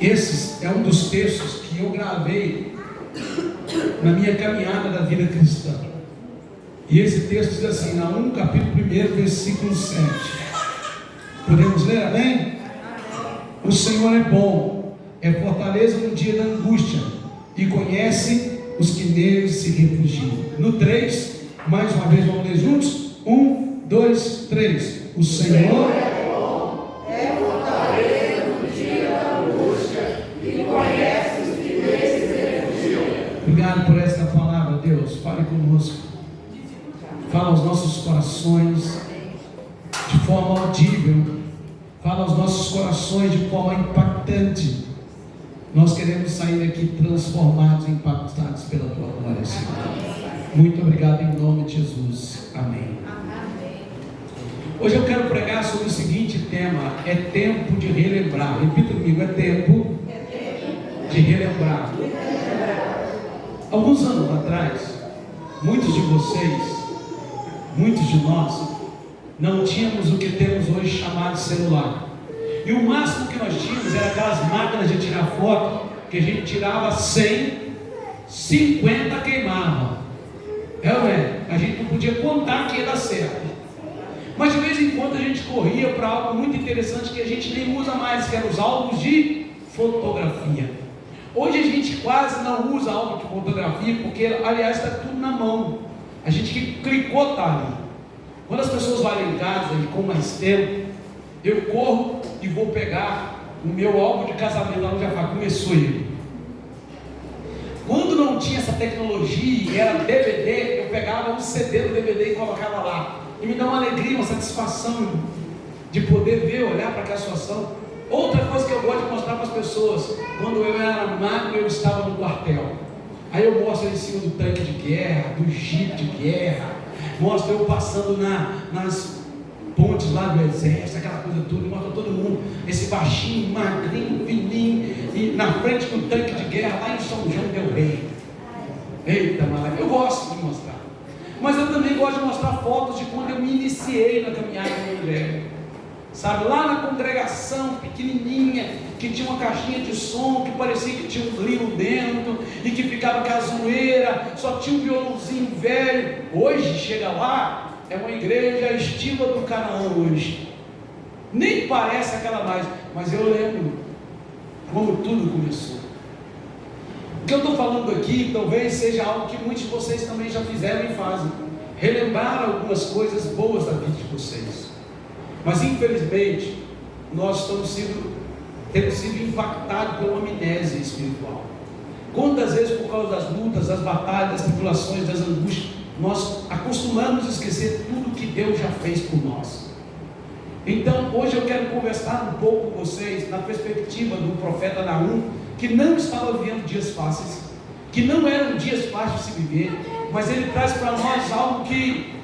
Esse é um dos textos que eu gravei na minha caminhada da vida cristã. E esse texto diz assim, Naum capítulo 1, versículo 7. Podemos ler, amém? O Senhor é bom, é fortaleza no dia da angústia, e conhece os que nele se refugiam. No 3, mais uma vez vamos ler juntos? 1, 2, 3. O Senhor é bom, é fortaleza no dia da angústia, e conhece os que nele se refugiam. Obrigado por esta palavra, Deus. Fale conosco. Fala aos nossos corações de forma audível. Fala aos nossos corações de forma impactante. Nós queremos sair daqui transformados, impactados pela Tua glória, Senhor. Muito obrigado em nome de Jesus. Amém. Hoje eu quero pregar sobre o seguinte tema: é tempo de relembrar. Repita comigo: é tempo de relembrar. Alguns anos atrás, muitos de vocês, muitos de nós, não tínhamos o que temos hoje chamado celular. E o máximo que nós tínhamos era aquelas máquinas de tirar foto, que a gente tirava 100, 50 queimava. A gente não podia contar que ia dar certo. Mas de vez em quando a gente corria para algo muito interessante que a gente nem usa mais, que eram os álbuns de fotografia. Hoje a gente quase não usa álbum de fotografia, porque aliás está tudo na mão. A gente que clicou está ali. Quando as pessoas vão em casa e com mais tempo, eu corro e vou pegar o meu álbum de casamento, lá no Jafar, começou ele. Quando não tinha essa tecnologia e era DVD, eu pegava um CD do DVD e colocava lá. E me dá uma alegria, uma satisfação de poder ver, olhar para aquela situação. Outra coisa que eu gosto de mostrar para as pessoas, quando eu era magro, eu estava no quartel. Aí eu mostro em cima do tanque de guerra, do jipe de guerra, mostro eu passando nas pontes lá do exército, aquela coisa toda, mostra todo mundo, esse baixinho, magrinho, fininho, e na frente do tanque de guerra, lá em São João del Rei. Eita, maravilha, eu gosto de mostrar. Mas eu também gosto de mostrar fotos de quando eu me iniciei na caminhada do Evangelho. Sabe, lá na congregação pequenininha, que tinha uma caixinha de som, que parecia que tinha um grilo dentro, e que ficava com a zoeira, só tinha um violãozinho velho. Hoje, chega lá, é uma igreja estilo do Canaã hoje. Nem parece aquela mais, mas eu lembro como tudo começou. O que eu estou falando aqui talvez seja algo que muitos de vocês também já fizeram e fazem. Relembrar algumas coisas boas da vida de vocês. Mas infelizmente, nós temos sido impactados pela amnésia espiritual. Quantas vezes, por causa das lutas, das batalhas, das tribulações, das angústias, nós acostumamos a esquecer tudo que Deus já fez por nós. Então hoje eu quero conversar um pouco com vocês na perspectiva do profeta Naum, que não estava vivendo dias fáceis, que não eram dias fáceis de se viver, mas ele traz para nós algo que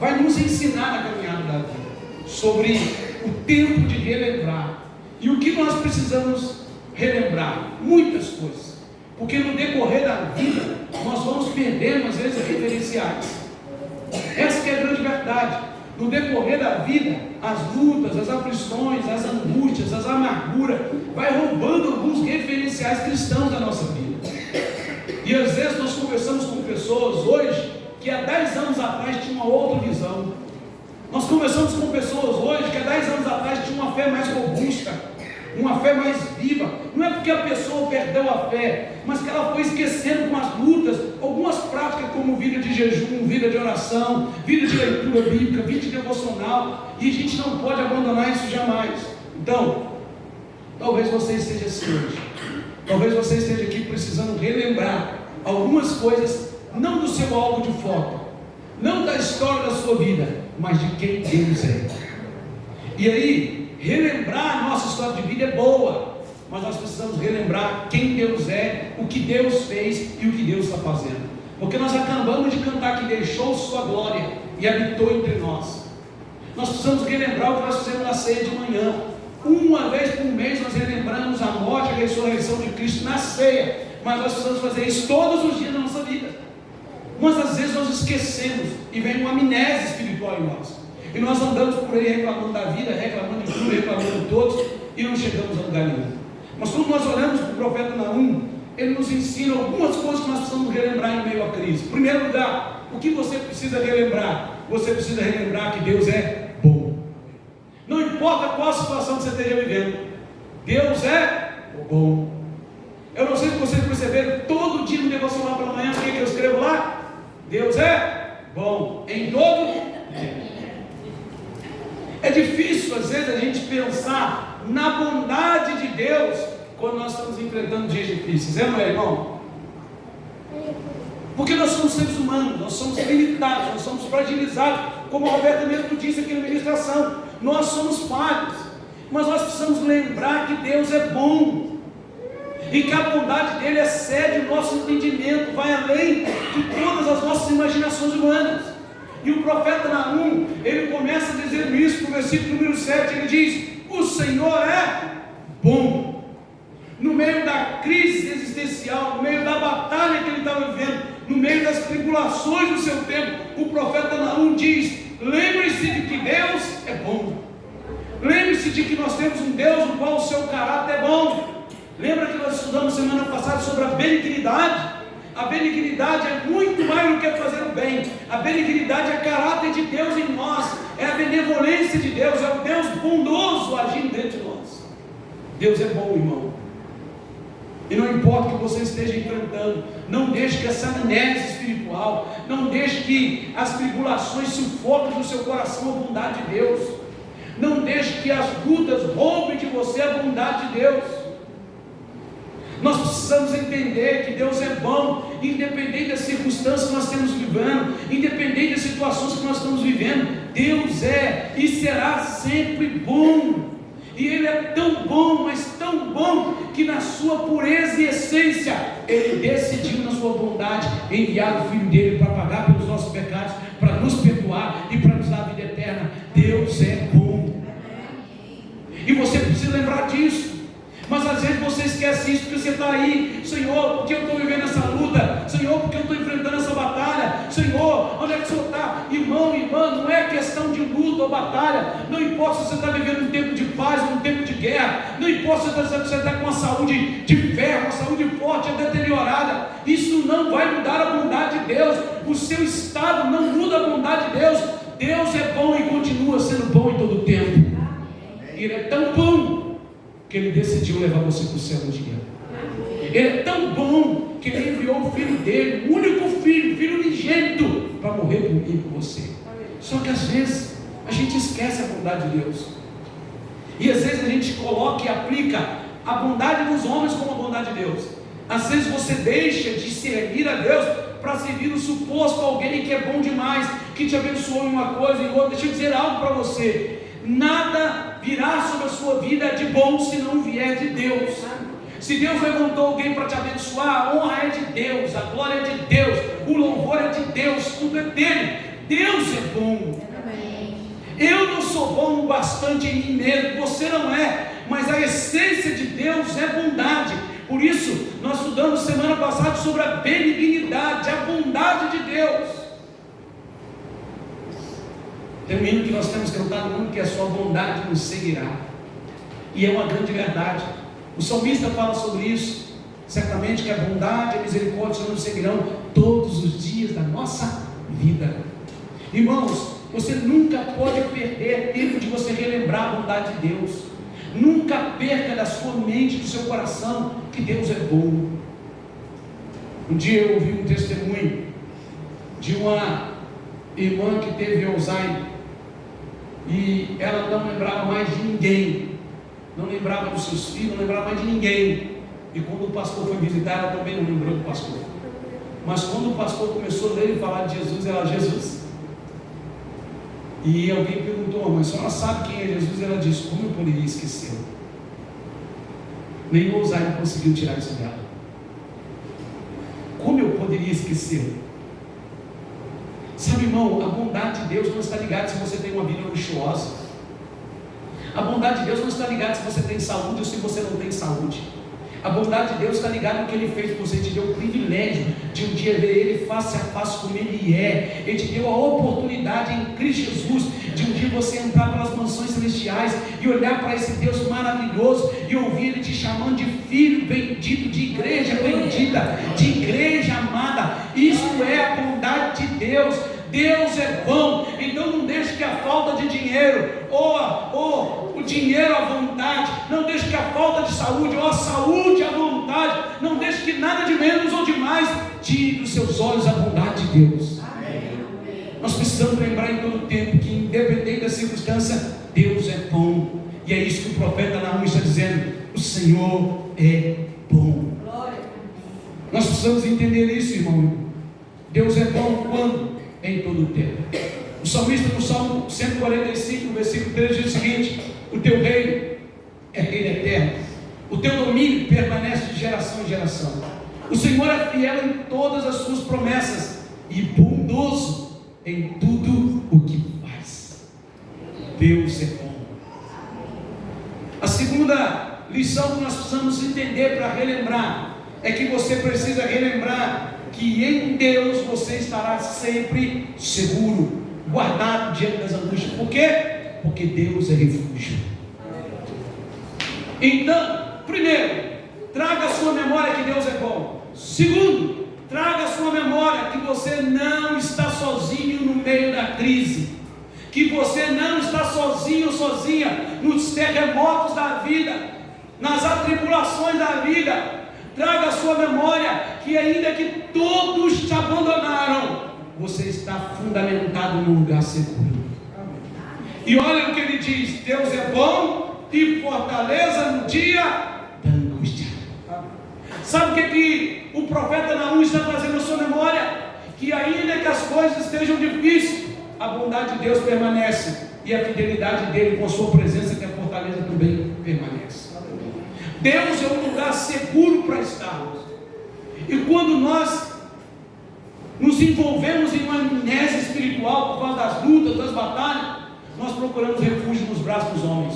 vai nos ensinar na caminhada da vida, sobre o tempo de relembrar. E o que nós precisamos relembrar? Muitas coisas, porque no decorrer da vida nós vamos perdendo às vezes referenciais. Essa que é a grande verdade. No decorrer da vida, as lutas, as aflições, as angústias, as amarguras, vai roubando alguns referenciais cristãos da nossa vida. E às vezes nós conversamos com pessoas hoje que há 10 anos atrás tinham uma outra visão. Nós conversamos com pessoas hoje que há 10 anos atrás tinham uma fé mais robusta, uma fé mais viva. Não é porque a pessoa perdeu a fé, mas que ela foi esquecendo com as lutas algumas práticas como vida de jejum, vida de oração, vida de leitura bíblica, vida de devocional, e a gente não pode abandonar isso jamais. Então, talvez você esteja assim hoje, talvez você esteja aqui precisando relembrar algumas coisas, não do seu álbum de foto, não da história da sua vida, mas de quem Deus é. E aí, relembrar a nossa história de vida é boa, mas nós precisamos relembrar quem Deus é, o que Deus fez e o que Deus está fazendo. Porque nós acabamos de cantar que deixou sua glória e habitou entre nós. Nós precisamos relembrar o que nós fizemos na ceia de manhã. Uma vez por mês nós relembramos a morte e a ressurreição de Cristo na ceia, mas nós precisamos fazer isso todos os dias da nossa vida. Mas às vezes nós esquecemos e vem uma amnésia espiritual em nós. E nós andamos por aí reclamando da vida, reclamando de tudo, reclamando de todos, e não chegamos a lugar nenhum. Mas quando nós olhamos para o profeta Naum, ele nos ensina algumas coisas que nós precisamos relembrar em meio à crise. Em primeiro lugar, o que você precisa relembrar? Você precisa relembrar que Deus é bom. Não importa qual a situação que você esteja vivendo, Deus é bom. Eu não sei se vocês perceberam, todo dia no devocional pela manhã, o que eu escrevo lá? Deus é bom, em todo tempo. É difícil às vezes a gente pensar na bondade de Deus quando nós estamos enfrentando dias difíceis, não é, irmão? Porque nós somos seres humanos, nós somos limitados, nós somos fragilizados, como a Roberta mesmo disse aqui na ministração, nós somos falhos, mas nós precisamos lembrar que Deus é bom, e que a bondade dele excede o nosso entendimento, vai além de todas as nossas imaginações humanas. E o profeta Naum, ele começa dizendo isso no versículo número 7, ele diz: o Senhor é bom. No meio da crise existencial, no meio da batalha que ele estava vivendo, no meio das tribulações do seu tempo, o profeta Naum diz: lembre-se de que Deus é bom. Lembre-se de que nós temos um Deus no qual o seu caráter é bom. Lembra que nós estudamos semana passada sobre a benignidade? A benignidade é muito mais do que fazer o bem. A benignidade é caráter de Deus em nós, é a benevolência de Deus, é o Deus bondoso agindo dentro de nós. Deus é bom, irmão. E não importa o que você esteja enfrentando, não deixe que essa amnésia espiritual, não deixe que as tribulações sufoquem no seu coração a bondade de Deus. Não deixe que as lutas roubem de você a bondade de Deus. Nós precisamos entender que Deus é bom, independente das circunstâncias que nós estamos vivendo, independente das situações que nós estamos vivendo. Deus é e será sempre bom. E Ele é tão bom, mas tão bom, que na sua pureza e essência, Ele decidiu na sua bondade enviar o Filho dele para pagar pelos nossos pecados, para nos perdoar e para nos dar a vida eterna. Deus é bom. E você precisa lembrar disso. Mas às vezes você esquece isso, porque você está aí: Senhor, porque eu estou vivendo essa luta? Senhor, porque eu estou enfrentando essa batalha? Senhor, onde é que o Senhor está? Irmão, irmã, não é questão de luta ou batalha. Não importa se você está vivendo um tempo de paz ou um tempo de guerra. Não importa se você está com uma saúde de ferro, uma saúde forte ou deteriorada. Isso não vai mudar a bondade de Deus. O seu estado não muda a bondade de Deus. Deus é bom e continua sendo bom em todo o tempo. Ele é tão bom que Ele decidiu levar você para o céu um dia. Ele é tão bom que Ele enviou o Filho dele, o único filho, filho unigênito, para morrer por mim e por você. Só que às vezes a gente esquece a bondade de Deus, e às vezes a gente coloca e aplica a bondade dos homens como a bondade de Deus. Às vezes você deixa de servir a Deus para servir o suposto alguém que é bom demais, que te abençoou em uma coisa e em outra. Deixa eu dizer algo para você: nada virá sobre a sua vida de bom se não vier de Deus. Se Deus levantou alguém para te abençoar, a honra é de Deus, a glória é de Deus, o louvor é de Deus, tudo é dele. Deus é bom. Eu não sou bom o bastante em mim mesmo, você não é, mas a essência de Deus é bondade. Por isso nós estudamos semana passada sobre a benignidade, a bondade de Deus. Tem um hino que nós temos cantado muito, que é: sua bondade nos seguirá. E é uma grande verdade. O salmista fala sobre isso. Certamente que a bondade e a misericórdia nos seguirão todos os dias da nossa vida. Irmãos, você nunca pode perder tempo de você relembrar a bondade de Deus. Nunca perca da sua mente, do seu coração, que Deus é bom. Um dia eu ouvi um testemunho de uma irmã que teve Alzheimer, e ela não lembrava mais de ninguém, não lembrava dos seus filhos, não lembrava mais de ninguém. E quando o pastor foi visitar, ela também não lembrou do pastor. Mas quando o pastor começou a ler e falar de Jesus, ela: Jesus. E alguém perguntou: mas a senhora sabe quem é Jesus? Ela disse: como eu poderia esquecer? Nem o Alzheimer conseguiu tirar isso dela. Como eu poderia esquecer? Sabe, irmão, a bondade de Deus não está ligada se você tem uma vida luxuosa. A bondade de Deus não está ligada se você tem saúde ou se você não tem saúde. A bondade de Deus está ligada no que Ele fez por você. Ele te deu o privilégio de um dia ver Ele face a face como Ele é. Ele te deu a oportunidade em Cristo Jesus de um dia você entrar pelas mansões celestiais e olhar para esse Deus maravilhoso e ouvir Ele te chamando de filho bendito, de igreja bendita, de igreja amada. Isso é a bondade de Deus. Deus é bom. Então não deixe que a falta de dinheiro ou o dinheiro à vontade, não deixe que a falta de saúde ou a saúde à vontade, não deixe que nada de menos ou de mais tire dos seus olhos a bondade de Deus. Amém. Nós precisamos lembrar em todo tempo que, independente da circunstância, Deus é bom. E é isso que o profeta Naum está dizendo: o Senhor é bom. Glória. Nós precisamos entender isso, irmão. Deus é bom quando? Em todo o tempo. O salmista no Salmo 145, no versículo 3 diz o seguinte: o teu reino é reino eterno, o teu domínio permanece de geração em geração. O Senhor é fiel em todas as suas promessas e bondoso em tudo o que faz. Deus é bom. A segunda lição que nós precisamos entender para relembrar é que você precisa relembrar que em Deus você estará sempre seguro, guardado diante das angústias. Por quê? Porque Deus é refúgio. Então, primeiro, traga à sua memória que Deus é bom. Segundo, traga à sua memória que você não está sozinho no meio da crise, que você não está sozinho ou sozinha nos terremotos da vida, nas atribulações da vida. Traga à sua memória que ainda que todos te abandonaram, você está fundamentado num lugar seguro. E olha o que ele diz: Deus é bom e fortaleza no dia da angústia. Sabe o que o profeta Naum está trazendo à sua memória? Que ainda que as coisas estejam difíceis, a bondade de Deus permanece, e a fidelidade dele com a sua presença, que a fortaleza também permanece. Deus é um lugar seguro para estarmos. E quando nós nos envolvemos em uma amnésia espiritual por causa das lutas, das batalhas, nós procuramos refúgio nos braços dos homens.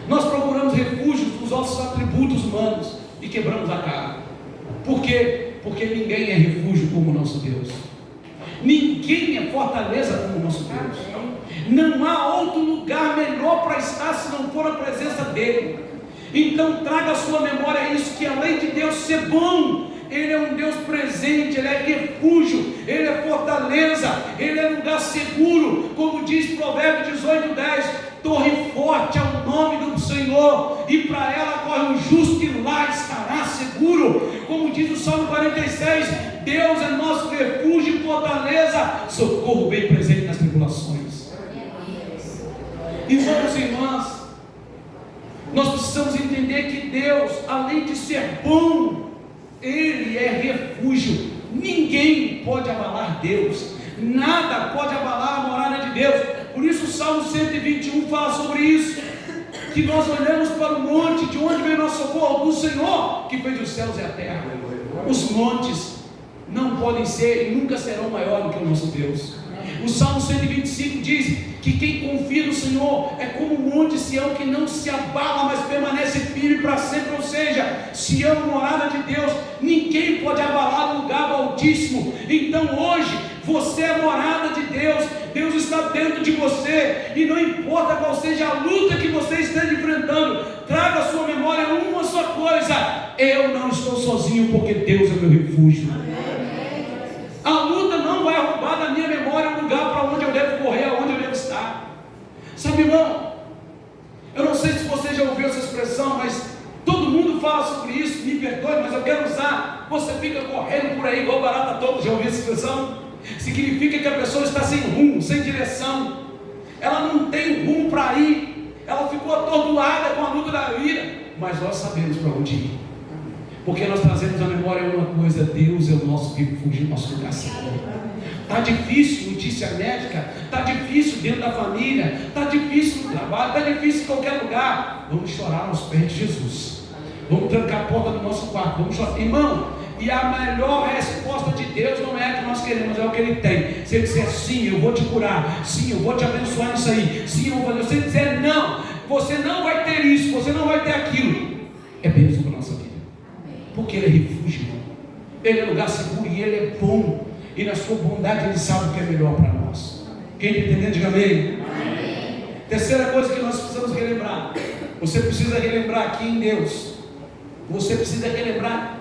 Nós procuramos refúgio nos nossos atributos humanos e quebramos a cara. Por quê? Porque ninguém é refúgio como o nosso Deus. Ninguém é fortaleza como o nosso Deus. Não há outro lugar melhor para estar se não for a presença dele. Então traga à sua memória isso, que além de Deus ser bom, Ele é um Deus presente, Ele é refúgio, Ele é fortaleza, Ele é lugar seguro, como diz Provérbios 18:10, torre forte é o nome do Senhor, e para ela corre o justo e lá estará seguro, como diz o Salmo 46, Deus é nosso refúgio e fortaleza, socorro bem presente nas tribulações. Irmãos e irmãs, nós precisamos entender que Deus, além de ser bom, Ele é refúgio. Ninguém pode abalar Deus, nada pode abalar a morada de Deus. Por isso o Salmo 121 fala sobre isso, que nós olhamos para o monte, de onde vem nosso socorro? Do Senhor, que fez os céus e a terra. Os montes não podem ser e nunca serão maiores do que o nosso Deus. O Salmo 125 diz que quem confia no Senhor é como o monte Sião, que não se abala, mas permanece firme para sempre. Ou seja, Sião, morada de Deus, ninguém pode abalar o lugar do Altíssimo. Então hoje, você é morada de Deus, Deus está dentro de você, e não importa qual seja a luta que você esteja enfrentando, traga à sua memória uma só coisa: eu não estou sozinho, porque Deus é meu refúgio. A luta não vai roubar da minha memória um lugar para onde eu devo correr, aonde eu devo estar. Sabe, irmão, eu não sei se você já ouviu essa expressão, mas todo mundo fala sobre isso. Me perdoe, mas eu quero usar. Você fica correndo por aí igual barata toda. Já ouviu essa expressão? Significa que a pessoa está sem rumo, sem direção. Ela não tem rumo para ir. Ela ficou atordoada com a luta da vida. Mas nós sabemos para onde ir, porque nós trazemos à memória uma coisa: Deus é o nosso refúgio, o nosso lugar seguro. Está difícil notícia médica, está difícil dentro da família, está difícil no trabalho, está difícil em qualquer lugar. Vamos chorar aos pés de Jesus. Vamos trancar a porta do nosso quarto, vamos chorar. Irmão, e a melhor resposta de Deus não é a que nós queremos, é o que Ele tem. Se Ele disser sim, eu vou te curar, sim, eu vou te abençoar nisso aí, sim, eu vou fazer. Se Ele disser não, você não vai ter isso, você não vai ter aquilo, é bênção para nós. nossa vida. Porque Ele é refúgio, irmão. Ele é lugar seguro e Ele é bom. E na sua bondade Ele sabe o que é melhor para nós. Quem está entendendo, diga amém. Amém. Terceira coisa que nós precisamos relembrar. Você precisa relembrar aqui em Deus. Você precisa relembrar,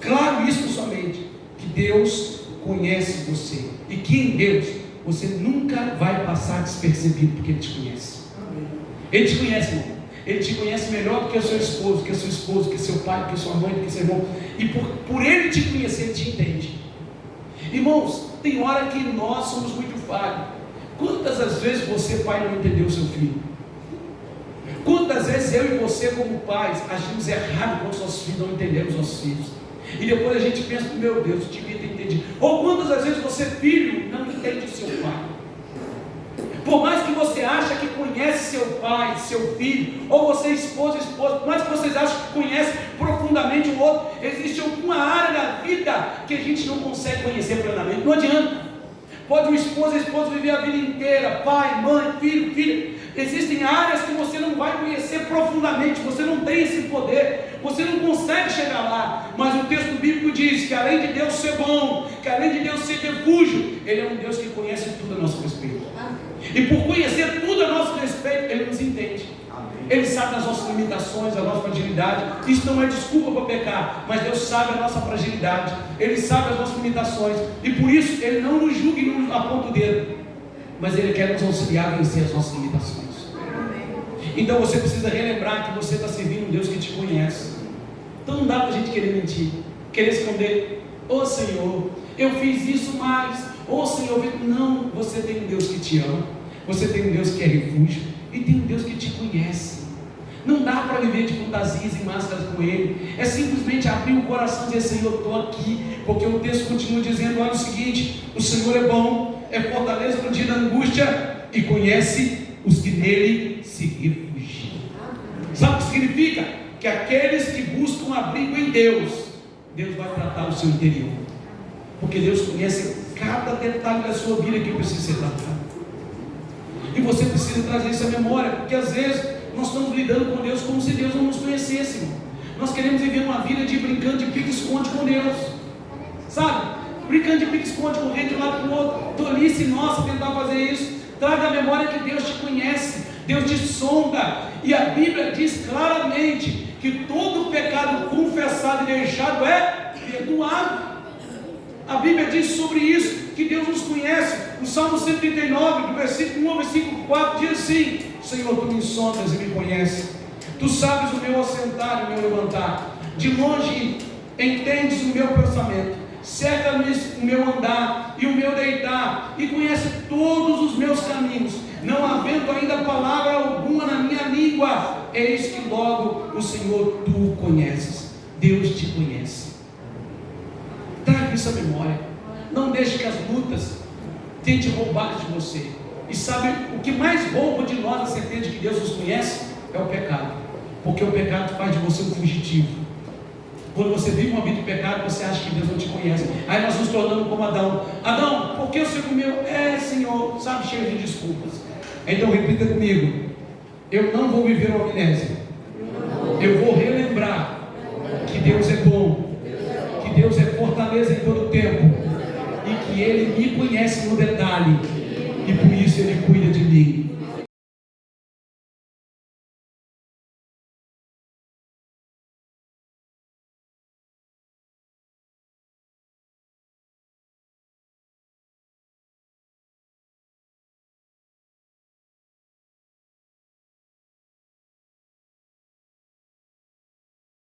claro isso na sua mente, que Deus conhece você. E que em Deus você nunca vai passar despercebido, porque Ele te conhece. Ele te conhece, irmão. Ele te conhece melhor do que o seu esposo, que a sua esposa, que seu pai, que sua mãe, que seu irmão. E por Ele te conhecer, Ele te entende. Irmãos, tem hora que nós somos muito falhos. Quantas as vezes você, pai, não entendeu o seu filho? Quantas vezes eu e você, como pais, agimos errado com os nossos filhos, não entendemos os nossos filhos? E depois a gente pensa, meu Deus, eu devia ter entendido. Ou quantas as vezes você, filho, não entende o seu pai? Por mais que você acha que conhece seu pai, seu filho, ou você esposa, por mais que vocês achem que conhece profundamente o outro, existe alguma área da vida que a gente não consegue conhecer plenamente. Não adianta. Pode o esposo e a esposa viver a vida inteira, pai, mãe, filho, filha. Existem áreas que você não vai conhecer profundamente, você não tem esse poder, você não consegue chegar lá. Mas o texto bíblico diz que além de Deus ser bom, que além de Deus ser refúgio, Ele é um Deus que conhece tudo a nosso respeito. E por conhecer tudo a nosso respeito, Ele nos entende. Ele sabe das nossas limitações, da nossa fragilidade. Isso não é desculpa para pecar, mas Deus sabe a nossa fragilidade. Ele sabe as nossas limitações. E por isso Ele não nos julga e não nos aponta o dedo, mas Ele quer nos auxiliar a vencer as nossas limitações. Então você precisa relembrar que você está servindo um Deus que te conhece. Então não dá para a gente querer mentir, querer esconder. Ô Senhor, eu fiz isso mais. Ô Senhor, não, você tem um Deus que te ama. Você tem um Deus que é refúgio. E tem um Deus que te conhece. Não dá para viver de fantasias e máscaras com Ele. É simplesmente abrir o coração e dizer, Senhor, eu estou aqui. Porque o texto continua dizendo, olha o seguinte: o Senhor é bom, é fortaleza no dia da angústia e conhece os que nele se refugiam. Sabe o que significa? Que aqueles que buscam abrigo em Deus, Deus vai tratar o seu interior. Porque Deus conhece cada detalhe da sua vida que precisa ser tratado. E você precisa trazer isso à memória, porque às vezes nós estamos lidando com Deus como se Deus não nos conhecesse, irmão. Nós queremos viver uma vida de brincando de pique-esconde com Deus, sabe? Brincando de pique-esconde, correndo de um lado para o outro. Tolice nossa tentar fazer isso. Traga à memória que Deus te conhece, Deus te sonda. E a Bíblia diz claramente que todo pecado confessado e deixado é perdoado. A Bíblia diz sobre isso, que Deus nos conhece. O Salmo 139, do versículo 1 ao versículo 4, diz assim: Senhor, Tu me sondas e me conheces. Tu sabes o meu assentar e o meu levantar. De longe entendes o meu pensamento. Cerca-me o meu andar e o meu deitar, e conhece todos os meus caminhos, não havendo ainda palavra alguma na minha língua. Eis que logo o Senhor Tu conheces. Deus te conhece. Traga isso à memória. Não deixe que as lutas tentem roubar de você. E sabe, o que mais rouba de nós a certeza de que Deus nos conhece é o pecado. Porque o pecado faz de você um fugitivo. Quando você vive uma vida de pecado, você acha que Deus não te conhece. Aí nós nos tornamos como Adão. Adão, por que o Senhor comeu? Senhor, sabe, cheio de desculpas. Então repita comigo: eu não vou viver uma amnésia. Eu vou relembrar que Deus é bom, que Deus é fortaleza em todo o tempo, e que Ele me conhece no detalhe.